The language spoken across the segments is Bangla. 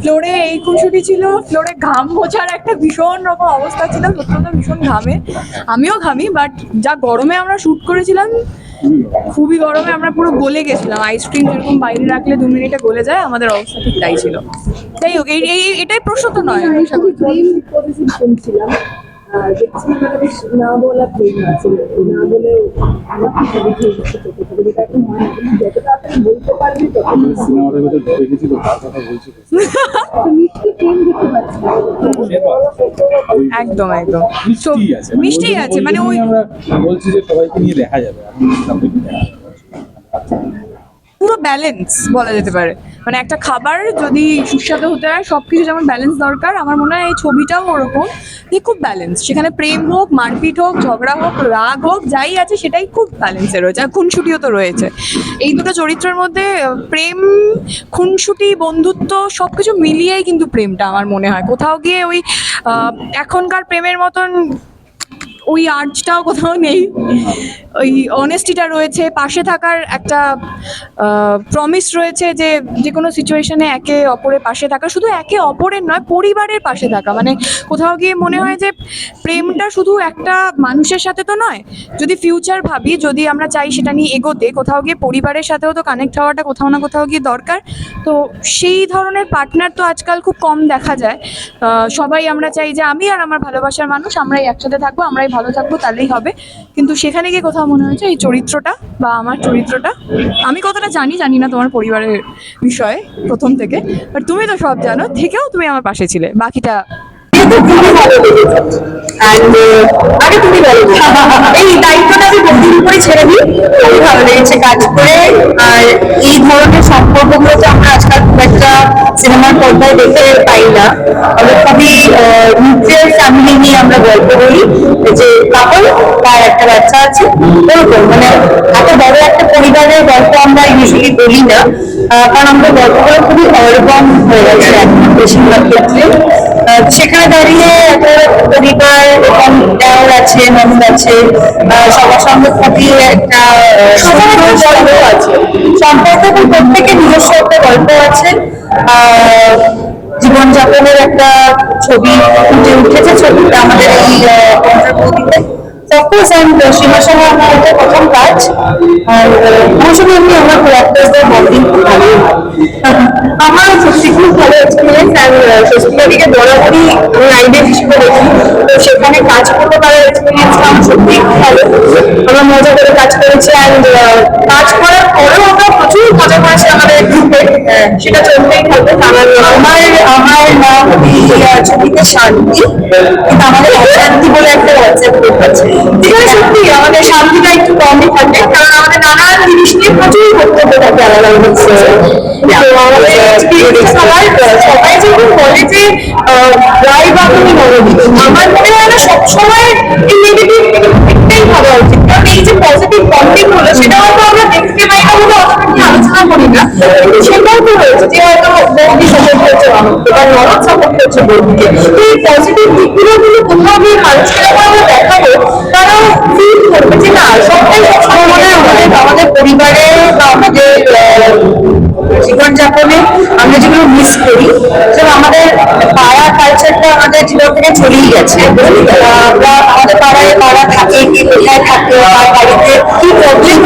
ফ্লোরে এই খুনসুটি ছিল, ফ্লোরে ঘাম মোছার একটা ভীষণ রকম অবস্থা ছিল, প্রথমত ভীষণ ঘামে, আমিও ঘামি, বাট যা গরমে আমরা শ্যুট করেছিলাম, খুবই গরমে আমরা পুরো গলে গেছিলাম। আইসক্রিম যেরকম বাইরে রাখলে 2 মিনিটে গলে যায়, আমাদের অবস্থা ঠিক তাই ছিল। যাই হোক, এটাই প্রশ্ন তো নয়। না বলা প্রেম আছে, না বলে যত তাড়াতাড়ি বলতে পারবি সিনেমাটার ভেতর দেখেছিল তার কথা বলছিল মিষ্টি প্রেম দেখতে পাচ্ছি। একদম একদম মিষ্টি আছে, মানে ওই আমরা বলছি যে সবাইকে নিয়ে দেখা যাবে, পুরো ব্যালেন্স বলা যেতে পারে। মানে একটা খাবার যদি সুস্বাদু হতে হয়, সবকিছু যেমন ব্যালেন্স দরকার, আমার মনে হয় এই ছবিটাও ওরকম, যে খুব ব্যালেন্স। সেখানে প্রেম হোক, মারপিট হোক, ঝগড়া হোক, রাগ হোক, যাই আছে সেটাই খুব ব্যালেন্সে রয়েছে। আর খুনসুটিও তো রয়েছে এই দুটো চরিত্রের মধ্যে। প্রেম, খুনসুটি, বন্ধুত্ব সবকিছু মিলিয়েই কিন্তু প্রেমটা আমার মনে হয়। কোথাও গিয়ে ওই এখনকার প্রেমের মতন ওই আর্জটাও কোথাও নেই, ওই অনেস্টিটা রয়েছে, পাশে থাকার একটা প্রমিস রয়েছে, যে যে কোনো সিচুয়েশনে একে অপরের পাশে থাকা, শুধু একে অপরের নয়, পরিবারের পাশে থাকা। মানে কোথাও গিয়ে মনে হয় যে প্রেমটা শুধু একটা মানুষের সাথে তো নয়, যদি ফিউচার ভাবি, যদি আমরা চাই সেটা নিয়ে এগোতে, কোথাও গিয়ে পরিবারের সাথেও তো কানেক্ট হওয়াটা কোথাও না কোথাও গিয়ে দরকার। তো সেই ধরনের পার্টনার তো আজকাল খুব কম দেখা যায়। সবাই আমরা চাই যে আমি আর আমার ভালোবাসার মানুষ আমরাই একসাথে থাকবো, আমরাই ভালো থাকবো, তাহলেই হবে। কিন্তু সেখানে গিয়ে কোথাও মনে হয়েছে এই চরিত্রটা বা আমার চরিত্রটা, আমি কতটা জানি না তোমার পরিবারের বিষয়ে প্রথম থেকে, বাট তুমি তো সব জানো, থেকেও তুমি আমার পাশে ছিলে, বাকিটা আগে তুমি বলো। এই দায়িত্বটা আমি বন্ধুর উপরে ছেড়ে দিই, খুবই ভালো লেগেছে কাজ করে। আর এই ধরনের সম্পর্কগুলো তো আমরা আজকাল খুব একটা সিনেমার পর্দায় দেখতে পাই না। আমরা খুবই নিউক্লিয়ার ফ্যামিলি নিয়ে আমরা গল্প বলি, যে কাপল তার একটা বাচ্চা আছে, ওরকম মানে এত বড় একটা পরিবারের গল্প আমরা ইউজুয়ালি বলি না, কারণ আমরা গল্পগুলো খুবই অর্বম হয়ে গেছে এখন বেশিরভাগ ক্ষেত্রে। সেখানে দাঁড়িয়ে একটা পরিবার এবং দেওর আছে, ননদ আছে, সবার সঙ্গে খুবই একটা গল্প আছে, সম্পর্ক এবং প্রত্যেকের নিজস্ব একটা গল্প আছে। জীবনযাপনের একটা ছবি ফুটে উঠেছে ছবিটা আমাদের এই অন্তর্ভুক্তিতে। অফকোর্স অ্যান্ড সীমা সহ আমার এটা প্রথম কাজ। আর আমার সঙ্গে এমনি আমার ক্যারেক্টারসদের বন্ডিং খুব ভালো, আমার সত্যি খুব ভালো এক্সপিরিয়েন্স। অ্যান্ড স্বস্তিকাদিকে বরাবরই আমি আইডিয়া হিসেবে দেখি, তো সেখানে কাজ করতে পারার এক্সপিরিয়েন্সটা আমার সত্যি খুব ভালো। আমরা মজা করে কাজ করেছি, অ্যান্ড কাজ করার পরেও আমরা প্রচুর মজা করেছি আমাদের গ্রুপে, সেটা চলতেই থাকবে। কারণ আমার নাম ছবিতে শান্তি, কিন্তু আমাদের অশান্তি বলে একটা হোয়াটসঅ্যাপ গ্রুপ আছে, যেখানে সত্যি আমাদের শান্তিটা একটু কমই থাকে, কারণ আমাদের নানান জিনিস নিয়ে প্রচুর বক্তব্য থাকে আলাদা আলাদা। সবাই যখন বলে যে রায় বা তুমি নরবি, আমার মনে হয় না সবসময় এই নেগেটিভ দিকটাই ভাবা উচিত, কারণ এই যে পজিটিভ কন্টেন্ট হলো সেটা হয়তো আমরা দেখতে পাই না বলে অতটা আলোচনা করি না, কিন্তু সেটাও তো রয়েছে যে হয়তো বৌদি সাপোর্ট করছে ননদকে বা ননদ সাপোর্ট করছে বৌদিকে। তো এই পজিটিভ দিকগুলো কিন্তু কোথাও গিয়ে মানুষকে যখন আমরা দেখাবো, তারা ফিল করবে যে না সবটাই সবসময় মনে হয় আমাদের পরিবারে বা আমাদের জীবনযাপনে আমরা যেগুলো মিস করি, যেমন আমাদের পাড়া কালচারটা আমাদের জীবন থেকে চলেই গেছে। আমরা আমাদের পাড়ায় কারা থাকে, কি কোথায় থাকে, আর বাড়িতে কি প্রবলেম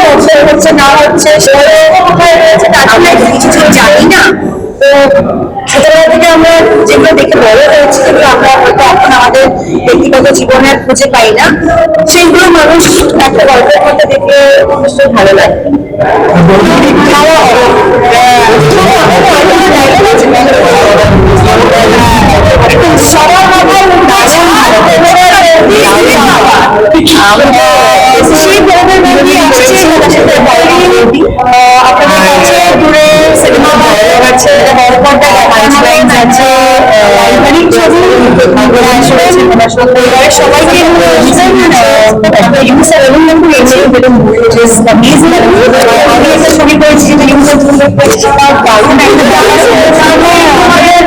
হচ্ছে না হচ্ছে, শহরে কোথায় রয়েছে তার জন্য কিছু জানি না। তো ছোটবেলা থেকে আমরা যেগুলো দেখে বড় হয়েছি, যেগুলো আমরা হয়তো এখন আমাদের ব্যক্তিগত জীবনে খুঁজে পাই না, সেইগুলো মানুষ একটা গল্পের মধ্যে দেখলে নিশ্চয়ই ভালো লাগে। সবার মাথায় সেই বউদের মধ্যে আসছে আপনাদের কাছে দূরে সিনেমা ভালো আছে, বড় পর্দায় আছে, পারিবারিক ছবি পরিবারের সবাইকে আমি একটা ছবি করেছি যেটা দারুণ একটা আমাদের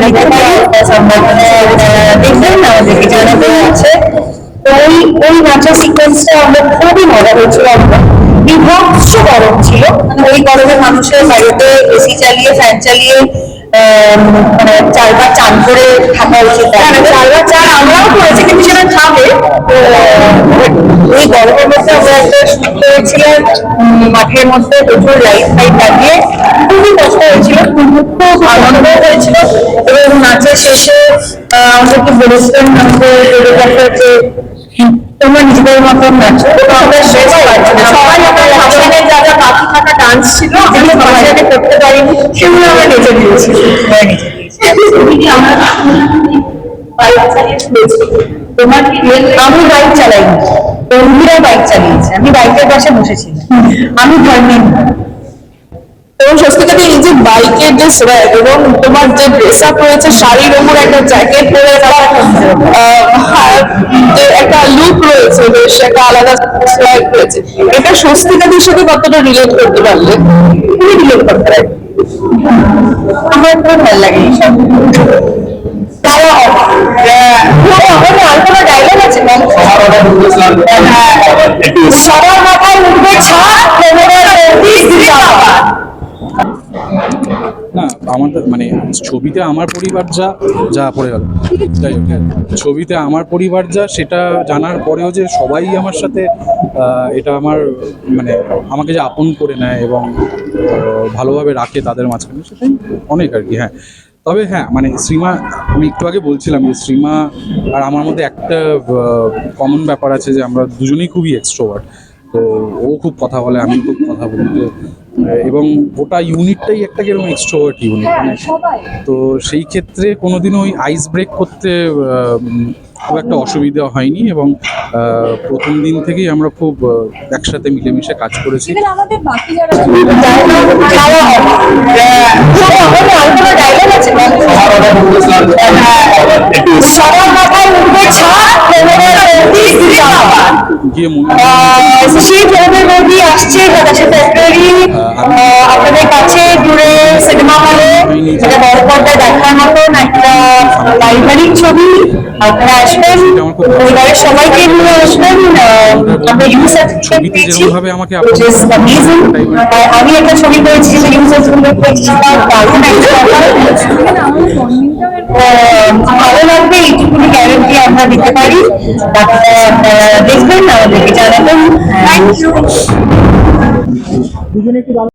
দিতে পারি সংবাদে দেখবেন আমাদেরকে জানাতে আছে। তো ওই নাচের সিকোয়েন্সটা আমরা খুবই মজা হয়েছিল। আমরা বিভৎস গরম ছিল, ওই গরমে মানুষের বাড়িতে এসি চালিয়ে ফ্যান চালিয়ে মানে 4 বার চান করে থাকা উচিত। 4 বার চান আমরাও করেছি, কিন্তু সেটা খাবে। তো ওই গরমের মধ্যে আমরা একটা শুট করেছিলাম মাঠের মধ্যে, প্রচুর লাইট ফাইট লাগিয়ে, খুবই কষ্ট হয়েছিল, খুব আনন্দ হয়েছিল। এবং নাচের শেষে আমাদেরকে বলেছিলেন আমাদের কোরিওগ্রাফার যে তোমরা নিজেদের মতন নাচো। তো আমরা শেষ পাচ্ছি না, সবাই আমার ভাষণে যা যা বাকি থাকা ডান্স ছিল যেগুলো ভাষণে করতে পারিনি সেগুলো আমরা নেচে দিয়েছি। তোমার কি আমি বাইক চালাইনি, বন্ধুরা বাইক চালিয়েছে, আমি বাইকের পাশে বসেছিলাম, আমি ধর্মের। এবং স্বস্তিকাতে এই যে বাইকের যে সোয়াগ এবং তোমার যে ড্রেস আপ রয়েছে, শাড়ির ওপর একটা জ্যাকেট পরে যে একটা লুক রয়েছে, বেশ একটা আলাদা সোয়াগ রয়েছে, এটা স্বস্তিকাদের সাথে কতটা রিলেট করতে পারলে? খুবই রিলেট করতে পারি, আমার খুব ভালো লাগে এইসব। আর কোনো ডায়লগ আছে সবার মাথায় উঠবে ছাদ, না আমাদের মানে ছবিতে আমার পরিবার যা যা পড়ে গেল, যাই হোক, ছবিতে আমার পরিবার যা সেটা জানার পরেও যে সবাই আমার সাথে এটা আমার মানে আমাকে যে আপন করে নেয় এবং ভালোভাবে রাখে তাদের মাঝখানে, সেটাই অনেক আর কি। হ্যাঁ, তবে হ্যাঁ মানে শ্রীমা, আমি একটু আগে বলছিলাম যে শ্রীমা আর আমার মধ্যে একটা কমন ব্যাপার আছে যে আমরা দুজনেই খুবই এক্সট্রোভার্ট। তো ও খুব কথা বলে, আমি খুব কথা বলি, তো এবং গোটা ইউনিটটাই একটা কিরকম এক্সট্রোভার্ট ইউনিট মানে। তো সেই ক্ষেত্রে কোনোদিনও ওই আইস ব্রেক করতে খুব একটা অসুবিধা হয়নি এবং প্রথম দিন থেকেই আমরা খুব একসাথে মিলেমিশে কাজ করেছি। আমাদের বাকি যারা ডায়লগ আছে সবার মাথায় উঠবে ছাদ, গিয়ে মনে সেই ফিল্মের মুভি আসছে 27 ফেব্রুয়ারি আপনাদের কাছে দূরে সিনেমা হলে, যেটা বড় পর্দায় দেখার মতন একটা পারিবারিক ছবি। আপনারা আসবেন, পরিবারের সবাইকে নিয়ে আসবেন। আমরা ইউ সার্টিফিকেট পেয়েছি, which is amazing। আমি একটা ছবি করেছি যেটা ইউ সার্টিফিকেট পেয়েছি, দারুণ একটা ব্যাপার। ভালো লাগবে এইটুকুনি গ্যারান্টি আমরা দিতে পারি। আপনারা দেখবেন, আমাদেরকে জানাবেন। Thank you.